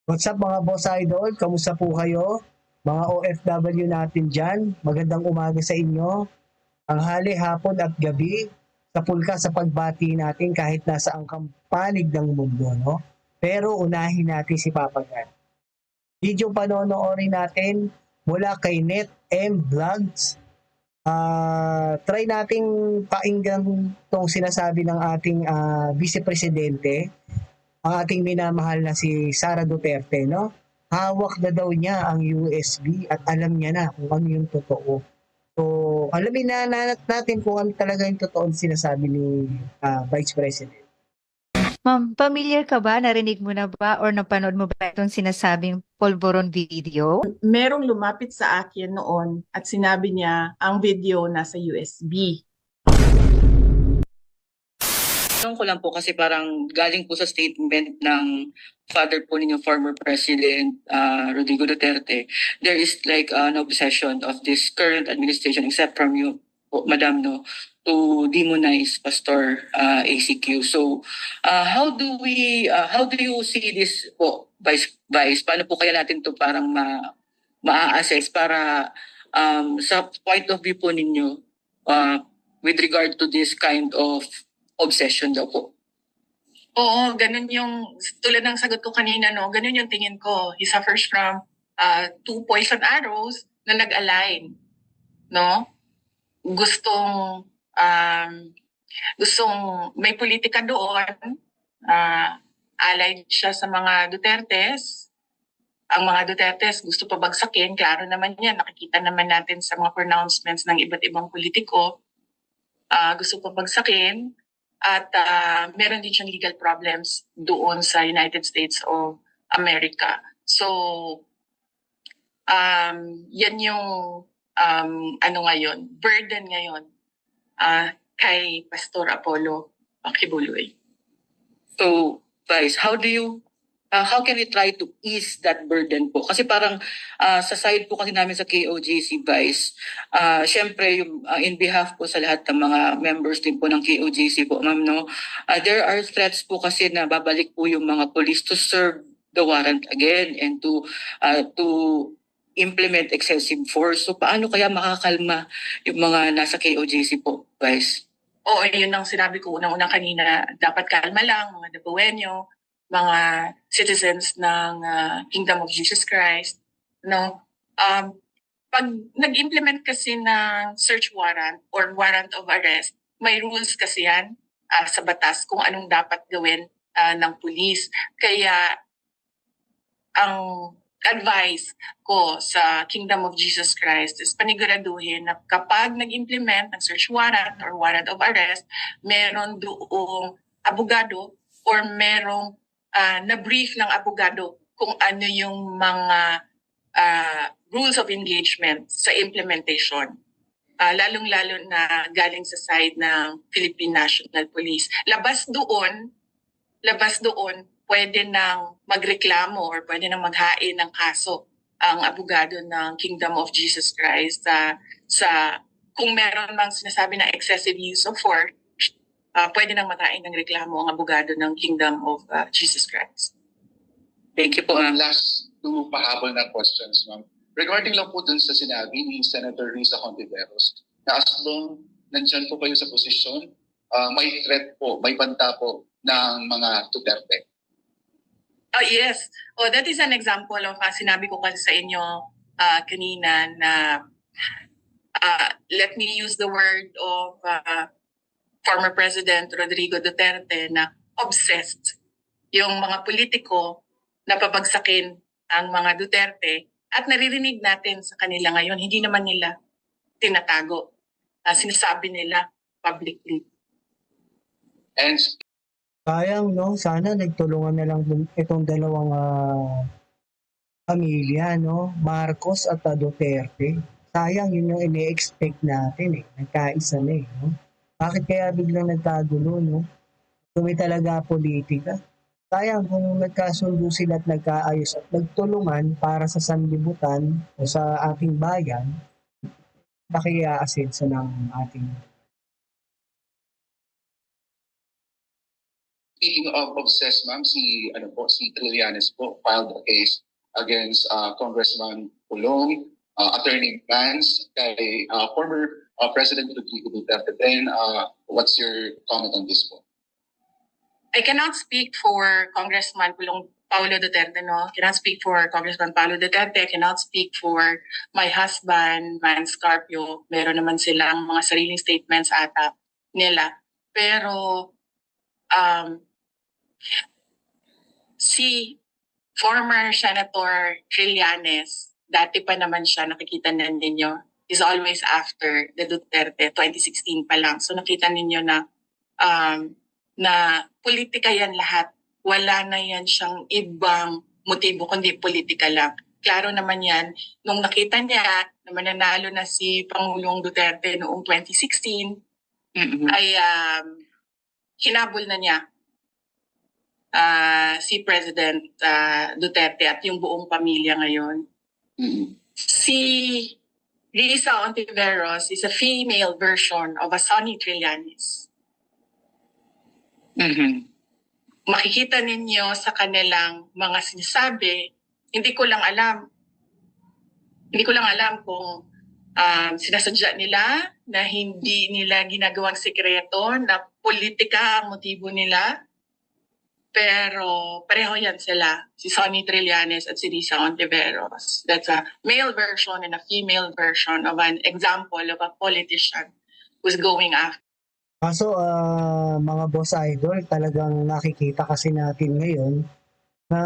What's up mga boss idol? Kamusta po kayo? Mga OFW natin dyan, magandang umaga sa inyo. Ang hali, hapon at gabi, sa pulka sa pagbati natin kahit nasa ang panig ng mundo, no? Pero unahin natin si Papa God. Video panonoorin natin mula kay Net M Vlogs. Try nating painggan tong sinasabi ng ating Vice Presidente, ang ating minamahal na si Sara Duterte, no? Hawak na daw niya ang USB at alam niya na kung ano yung totoo. So, alamin na natin kung ano talaga yung totoo sinasabi ni Vice President. Ma'am, familiar ka ba? Narinig mo na ba or napanood mo ba itong sinasabing polvoron video? Merong lumapit sa akin noon at sinabi niya ang video nasa USB. Tanong ko lang po kasi parang galing po sa statement ng father po ninyo, former President Rodrigo Duterte, there is like an obsession of this current administration, except from you, Madam, no, to demonize Pastor ACQ. So, how do you see this po, Vice? Paano po kaya natin to parang ma-assess para sa point of view po ninyo with regard to this kind of obsession daw po? Oo, ganun yung, tulad ng sagot ko kanina, no, ganun yung tingin ko. He suffers from two poison arrows na nag-align, no? Gustong may politika doon, allied siya sa mga Dutertes. Ang mga Dutertes gusto pabagsakin, klaro naman yan, nakikita naman natin sa mga pronouncements ng iba't ibang politiko. Gusto pabagsakin. At meron din siyang legal problems doon sa United States of America. So, yan yung burden ngayon kay Pastor Apollo Kibuloy. So, Vice, how can we try to ease that burden po? Kasi parang sa side po kasi namin sa KOJC, Vice, syempre yung, in behalf po sa lahat ng mga members din po ng KOJC po, ma'am, no, there are threats po kasi na babalik po yung mga police to serve the warrant again and to implement excessive force. So paano kaya makakalma yung mga nasa KOJC po, Vice? Oo, yun ang sinabi ko unang-una kanina, dapat kalma lang, mga Dabuenyo, mga citizens ng Kingdom of Jesus Christ, no? Pag nag-implement kasi ng search warrant or warrant of arrest, may rules kasi yan sa batas kung anong dapat gawin ng police. Kaya ang advice ko sa Kingdom of Jesus Christ is paniguraduhin na kapag nag-implement ng search warrant or warrant of arrest, meron doong abogado or merong na-brief ng abogado kung ano yung mga rules of engagement sa implementation. Lalong-lalo na galing sa side ng Philippine National Police. Labas doon, pwede nang magreklamo or pwede nang maghain ng kaso ang abogado ng Kingdom of Jesus Christ sa kung meron mang sinasabi na excessive use of force, pwede nang makain ng reklamo ang abogado ng Kingdom of Jesus Christ. Thank you po. Last two pahabol na questions, ma'am. Regarding lang po dun sa sinabi ni Senator Risa Hontiveros, na as long nandyan po kayo sa posisyon, may threat po, may banta po ng mga Duterte. Oh, yes. Oh, that is an example of sinabi ko kasi sa inyo kanina na let me use the word of former President Rodrigo Duterte na obsessed yung mga politiko na pabagsakin ang mga Duterte at naririnig natin sa kanila ngayon, hindi naman nila tinatago. Sinasabi nila publicly. And Sayang, no? Sana nagtulungan na lang itong dalawang pamilya, no? Marcos at Duterte. Sayang, yun yung ine-expect natin, eh. Nagkaisa na, eh, no? Bakit kaya biglang nagkagulo, no? Kung talaga politika. Sayang kung nagkasundo sila at nagkaayos at nagtulungan para sa sanlibutan o sa ating bayan, nakiaasenso ng ating speaking of CES, ma'am, si Trillanes po filed a case against Congressman Pulong, Attorney Vance, kay former President Rodrigo Duterte. Then, what's your comment on this po? I cannot speak for Congressman Paulo Duterte, no? Cannot speak for Congressman Paulo Duterte. Cannot speak for my husband, Vance Carpio. Meron naman silang mga sariling statements ata nila. Pero si former Senator Trillanes, dati pa naman siya, nakikita na ninyo, is always after the Duterte, 2016 pa lang. So nakita ninyo na politika yan lahat. Wala na yan siyang ibang motibo, kundi politika lang. Klaro naman yan, nung nakita niya na mananalo na si Pangulong Duterte noong 2016, ay hinabol na niya si President Duterte at yung buong pamilya ngayon. Si Risa Ontiveros is a female version of a Sonny Trillanes. Makikita ninyo sa kanilang mga sinasabi, hindi ko lang alam kung sinasadya nila na hindi nila ginagawang sekreto na politika ang motibo nila. Pero pareho yan sila, si Sonny Trillanes at si Risa Ontiveros. That's a male version and a female version of an example of a politician who's going after. Kaso mga boss idol, talagang nakikita kasi natin ngayon na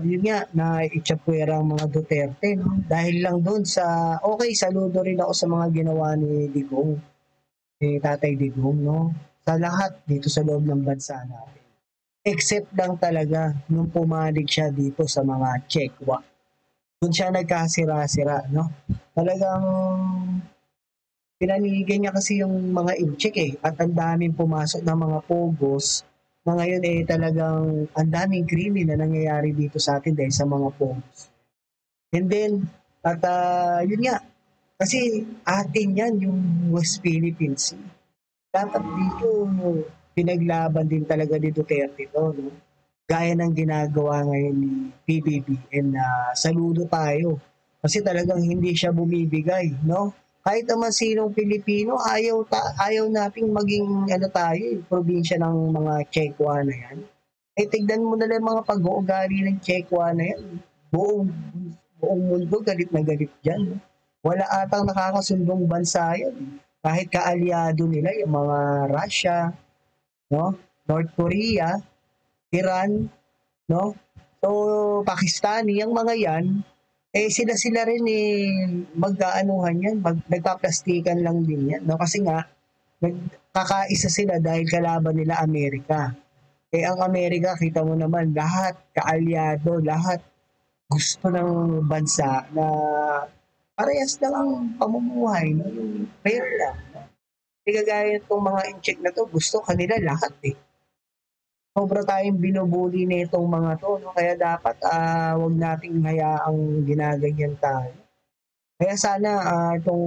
yun nga, na itsapwera ang mga Duterte, no? Dahil lang doon sa, saludo rin ako sa mga ginawa ni Digong, ni Tatay Digong, no? Sa lahat dito sa loob ng bansa natin. Except lang talaga nung pumanig siya dito sa mga Chekwa. Doon siya nagkasira-sira, no? Talagang pinanigan niya kasi yung mga incheck at ang daming pumasok ng mga pogos na ngayon talagang ang daming krimen na nangyayari dito sa atin dahil sa mga pogos. And then, yun nga, kasi atin yan yung West Philippine Sea. Dapat dito pinaglaban din talaga ni Duterte to, no? Gaya ng ginagawa ngayon ni PBBM na saludo tayo. Kasi talagang hindi siya bumibigay, no? Kahit naman sinong Pilipino, ayaw nating maging probinsya ng mga Chekwa na yan. Tignan mo na lang mga pag-uugali ng Chekwa na yan. Buong mundo galit na galit dyan. No? Wala atang nakakasundong bansa yan. Kahit kaalyado nila, yung mga Russia, no? North Korea, Iran, no? So, Pakistani, yung mga yan, sila rin mag-aanuhan yan, nagpaplastikan lang din yan. No? Kasi nga, nagkakaisa sila dahil kalaban nila Amerika. Ang Amerika, kita mo naman, lahat kaalyado, lahat gusto ng bansa na parehas lang ang pamumuhay, no? Yung fair lang. No? Kagaya itong mga incheck na to, gusto kanila lahat sobra tayong binubuli na itong mga to, no? Kaya dapat wag nating hayaang ginaganyan tayo. Kaya sana itong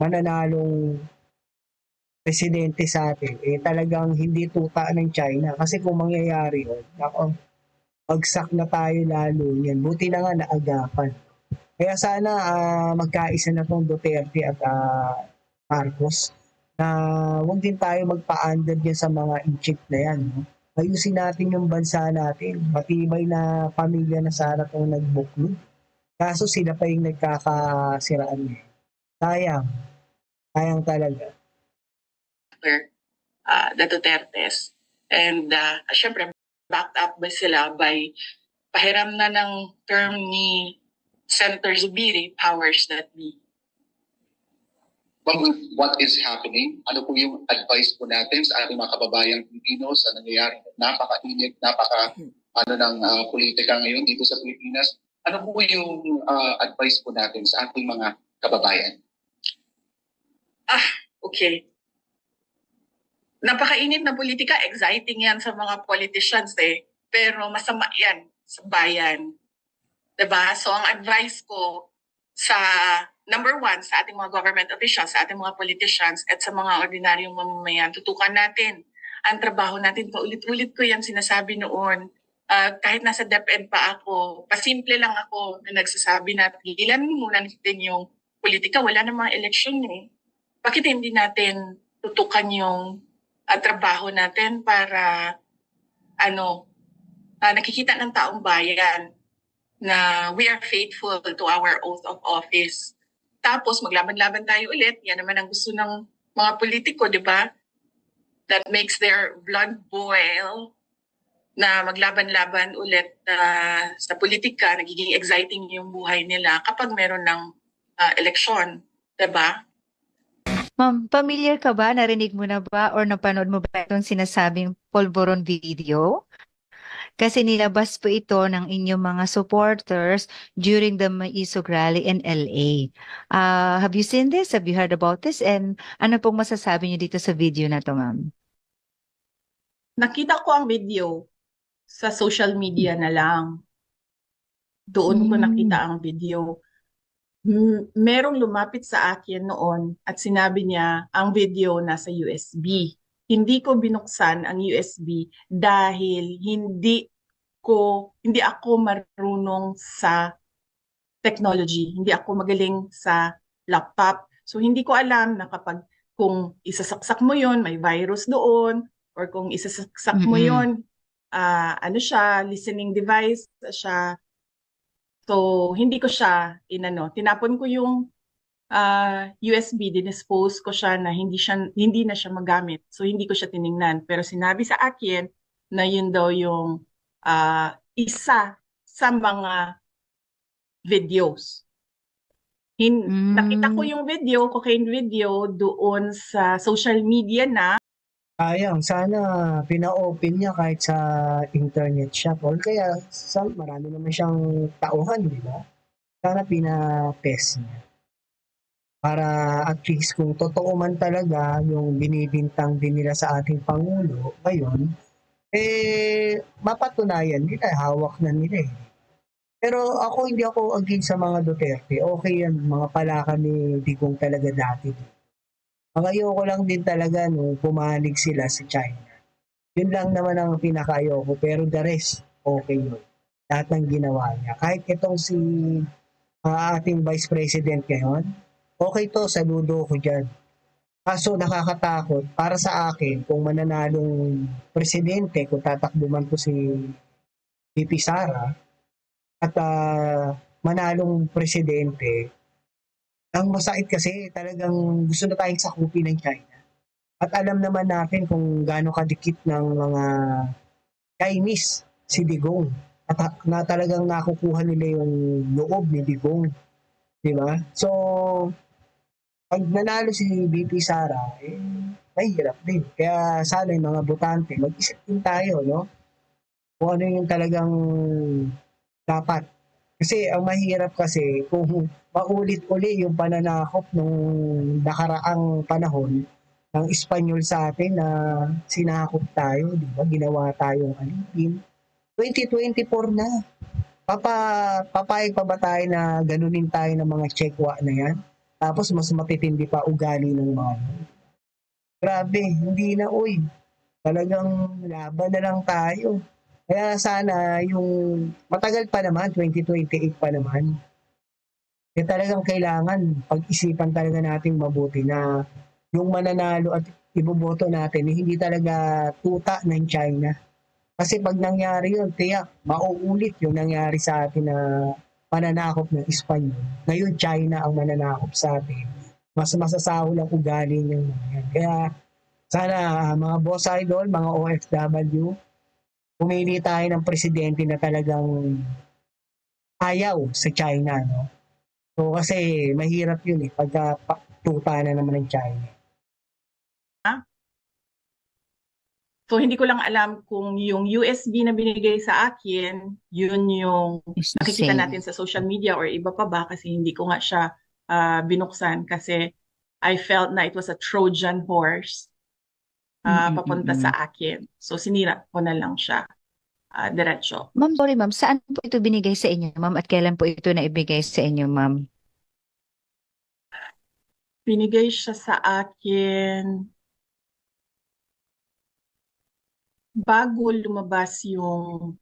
mananalong presidente sa atin, talagang hindi tuta ng China. Kasi kung mangyayari yun, bagsak na tayo lalo yan. Buti na nga naagapan. Kaya sana magkaisa na itong Duterte at Marcos na wag din tayo magpa-under dyan sa mga incheck na yan, no? Ayusin natin yung bansa natin. Matibay na pamilya na sana itong nagbuklod. Kaso sila pa yung nagkakasiraan niya. Sayang talaga. The Dutertes. And syempre, backed up ba sila by pahiram na ng term ni Senator Zubiri, powers that be. What is happening? Ano po yung advice po natin sa ating mga kababayang Pilipino sa nangyayari napaka-init, ng politika ngayon dito sa Pilipinas? Ano po yung advice po natin sa ating mga kababayan? Okay. Napaka-init na politika, exciting yan sa mga politicians pero masama yan sa bayan. Diba? So ang advice ko sa number one, sa ating mga government officials, sa ating mga politicians, at sa mga ordinaryong mamamayan, tutukan natin ang trabaho natin, paulit-ulit ko yan sinasabi noon. Kahit nasa DepEd pa ako, pasimple lang ako na nagsasabi na tigilan muna natin yung politika, wala namang eleksyon eh. Bakit hindi natin tutukan yung trabaho natin para nakikita ng taong bayan na we are faithful to our oath of office. Tapos maglaban-laban tayo ulit. Yan naman ang gusto ng mga politiko, di ba? That makes their blood boil na maglaban-laban ulit sa politika. Nagiging exciting yung buhay nila kapag meron ng eleksyon. Di ba? Ma'am, familiar ka ba? Narinig mo na ba or napanood mo ba itong sinasabing polvoron video? Kasi nilabas po ito ng inyong mga supporters during the Maisog Rally in LA. Have you seen this? Have you heard about this? And ano pong masasabi niyo dito sa video na to, ma'am? Nakita ko ang video sa social media na lang. Doon ko nakita ang video. Merong lumapit sa akin noon at sinabi niya ang video nasa USB. Hindi ko binuksan ang USB dahil hindi ako marunong sa technology. Hindi ako magaling sa laptop. So hindi ko alam na kung isasaksak mo yon may virus doon, or kung isasaksak mo yon listening device siya. So hindi ko siya tinapon ko yung USB, dinispose ko siya na hindi na siya magamit. So hindi ko siya tiningnan. Pero sinabi sa akin na yun daw yung isa sa mga videos. Nakita ko yung video, cocaine video, doon sa social media na. Sayang, sana pina-open niya kahit sa internet shop. O kaya marami naman siyang tauhan, di ba? Sana pina-test niya. Para at least kung totoo man talaga yung binibintang din nila sa ating Pangulo, ngayon, mapatunayan nila, hawak na nila eh. Pero hindi ako against sa mga Duterte. Okay yan, mga palaka ni Digong talaga dati. Ang ayoko lang din talaga nung pumanig sila sa China. Yun lang naman ang pinaka-ayoko, pero the rest, okay yun. Lahat ng ginawa niya. Kahit itong si ating Vice President ngayon, okay to, saludo ko dyan. Kaso nakakatakot, para sa akin, kung mananalong presidente, kung tatakbo man po si VP Sara, at manalong presidente, ang masakit kasi talagang gusto na tayong sakupin ng China. At alam naman natin kung gaano kadikit ng mga Chinese si Digong. At na talagang nakukuha nila yung loob ni Digong. Diba? So, pag nanalo si VP Sara, mahirap din. Kaya sana yung mga botante, mag-isip din tayo, no? Kung ano yung talagang dapat. Kasi ang mahirap kasi kung maulit-uli yung pananakop nung nakaraang panahon ng Espanyol sa atin na sinakop tayo, di ba? Ginawa tayong alipin. 2024 na. Papayag pa ba tayo na ganunin tayo ng mga tsekwa na yan? Tapos mas matitindi pa ugali ng mga. Grabe, hindi na uy. Talagang laban na lang tayo. Kaya sana yung matagal pa naman, 2028 pa naman. Kaya talagang kailangan pag-isipan talaga natin mabuti na yung mananalo at iboboto natin hindi talaga tuta ng China. Kasi pag nangyari yun, tiyak, mauulit yung nangyari sa atin na mananakop ng Espanyol. Ngayon, China ang mananakop sa atin. Mas masasahol ang ugali niya. Kaya sana mga boss idol, mga OFW, pumili tayo ng presidente na talagang ayaw sa China. No? So kasi mahirap yun pagka tuta na naman ng China. So hindi ko lang alam kung yung USB na binigay sa akin, yun yung nakikita natin sa social media or iba pa ba, kasi hindi ko nga siya binuksan kasi I felt na it was a Trojan horse papunta sa akin. So sinira ko na lang siya diretso. Ma'am, sorry ma'am, saan po ito binigay sa inyo, ma'am, at kailan po ito naibigay sa inyo, ma'am? Binigay siya sa akin bago lumabas yung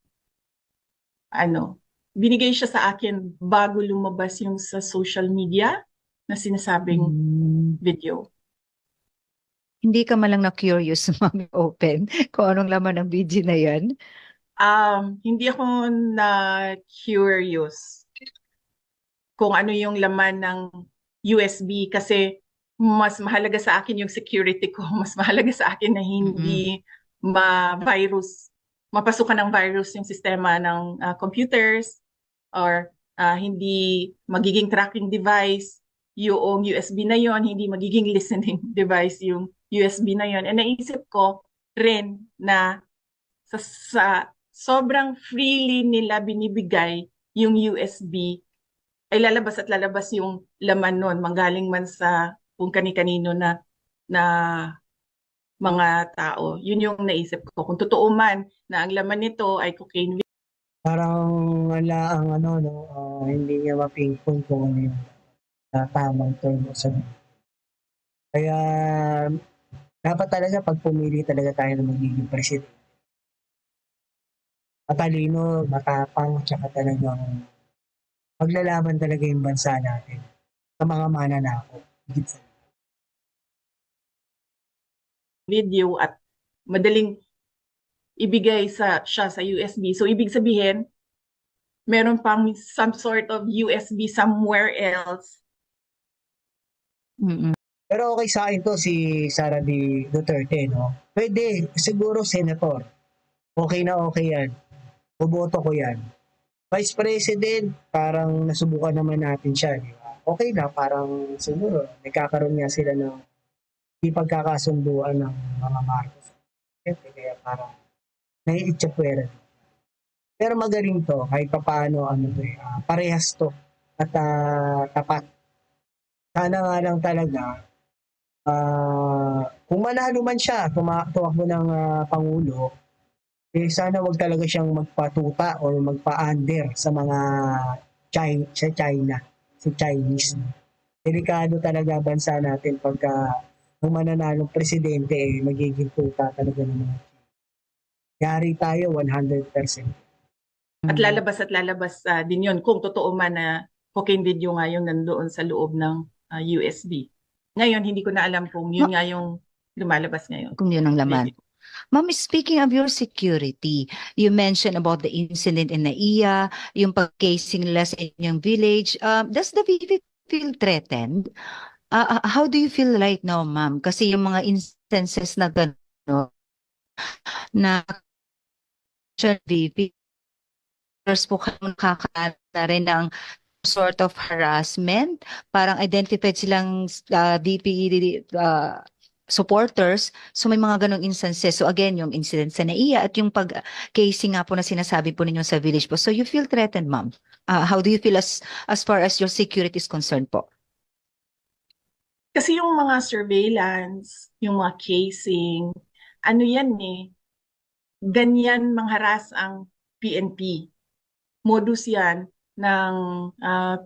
binigay siya sa akin bago lumabas yung sa social media na sinasabing video. Hindi ka malang na-curious, ma'am, open kung anong laman ng video na yan? Hindi ako na-curious kung ano yung laman ng USB kasi mas mahalaga sa akin yung security ko. Mas mahalaga sa akin na hindi mapasukan ng virus yung sistema ng computers or hindi magiging tracking device yung USB na yon, hindi magiging listening device yung USB na yon. And naisip ko rin na sa sobrang freely nila binibigay yung USB, ay lalabas at lalabas yung laman nun, manggaling man sa kung kani-kanino na mga tao. Yun yung naisip ko. Kung totoo man na ang laman nito ay cocaine. Parang hindi niya mapingpong kung ano yung tamang term sa. Kaya dapat talaga pag pumili talaga tayo ng magiging presidente, matalino, matapang, tsaka talagang maglalaban talaga yung bansa natin sa mga mananakop. Video at madaling ibigay siya sa USB. So ibig sabihin, meron pang some sort of USB somewhere else. Pero okay sa akin to si Sara Duterte, no? Pwede, siguro senator. Okay na okay yan. Boboto ko yan. Vice President, parang nasubukan naman natin siya, di ba? Okay na, parang siguro nagkakaroon nga sila ng di pagkakasunduan ng mga Marcos. Kaya parang naiitsapwera. Pero magaling to, kahit paano, parehas to at tapat. Sana nga lang talaga, kung manalo man siya, tumakbo ng Pangulo, sana wag talaga siyang magpatuta or magpa-under sa mga China, sa Chinese. Delikado talaga bansa natin pagka ang mananalong presidente magiging tuta talaga ng mga China. Yari tayo 100%. At lalabas din yun kung totoo man na cocaine video nga yung nandoon sa loob ng USB. Ngayon, hindi ko na alam kung yun nga yung lumalabas ngayon. Kung yun ang laman. Ma'am, speaking of your security, you mentioned about the incident in Naiya, yung pag-casing nila sa inyong village. Does the VP feel threatened? How do you feel right now, ma'am? Kasi yung mga instances na gano'n, na VP, po kayo nakakata rin ng sort of harassment, parang identified silang VP supporters, so may mga ganong instances. So again, yung incident sa Naiya at yung pag-casing nga po na sinasabi po ninyo sa village po. So you feel threatened, ma'am? How do you feel as far as your security is concerned po? Kasi yung mga surveillance, yung mga casing, ganyan mangharas ang PNP. Modus yan ng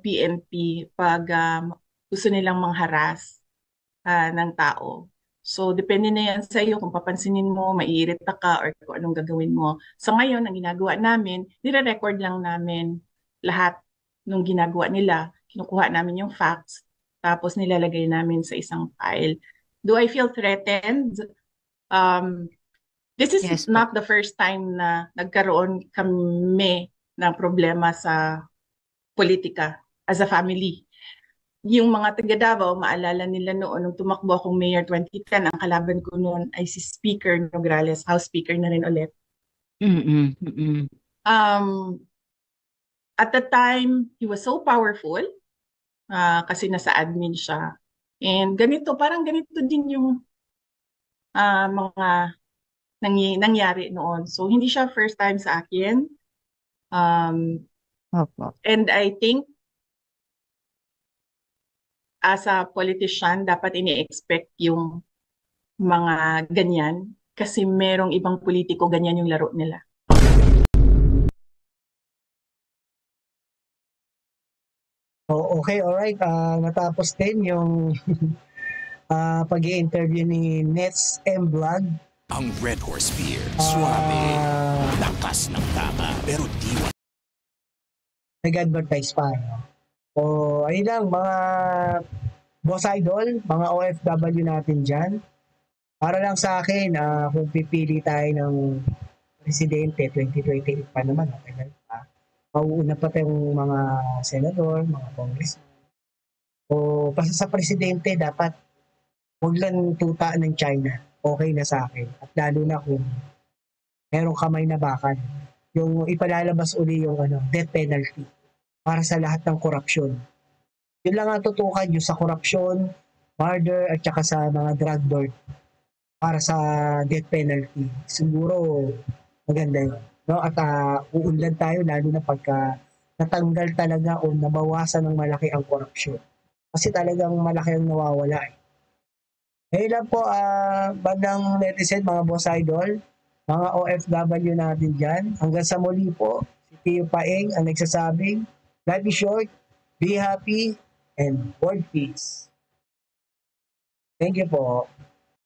PNP pag gusto nilang mangharas ng tao. So, depende na yan sa iyo kung papansinin mo, maiirita ka, or kung anong gagawin mo. So, ngayon, ang ginagawa namin, nire-record lang namin lahat ng ginagawa nila. Kinukuha namin yung facts, tapos nilalagay namin sa isang file. Do I feel threatened? This is not the first time na nagkaroon kami ng problema sa politika as a family. Yung mga taga Davao, maalala nila noon, nung tumakbo akong mayor 2010, ang kalaban ko noon ay si Speaker Nograles, House Speaker na rin ulit. At the time, he was so powerful kasi nasa admin siya. And parang ganito din yung mga nangyari noon. So, hindi siya first time sa akin. And I think as a politician, dapat ini-expect yung mga ganyan kasi merong ibang politiko ganyan yung laro nila. Okay, alright. Natapos din yung pag-i-interview ni Nets M Vlog. Ang Red Horse Beer, suabe, lakas ng tama, pero di nag-advertise pa. So, ayun lang, mga boss idol, mga OFW natin dyan. Para lang sa akin, kung pipili tayo ng presidente, 2028 pa naman, matagal pa. Mauuna pa tayong mga senador, mga congressman. O basta sa presidente, dapat huwag lang tuta ng China. Okay na sa akin. At lalo na kung merong kamay na bakal. Yung ipalalabas uli yung death penalty para sa lahat ng korupsyon. Yun lang ang tutukan yung sa korupsyon, murder, at saka sa mga drug lord para sa death penalty. Siguro maganda yun. No? At uunlad tayo lalo na pagka natanggal talaga o nabawasan ng malaki ang korupsyon. Kasi talagang malaki ang nawawala. Ngayon lang po, bandang netizen, mga boss idol, mga OFW natin dyan. Hanggang sa muli po, si Tio Paeng ang nagsasabing, life is short, be happy, and world peace. Thank you po.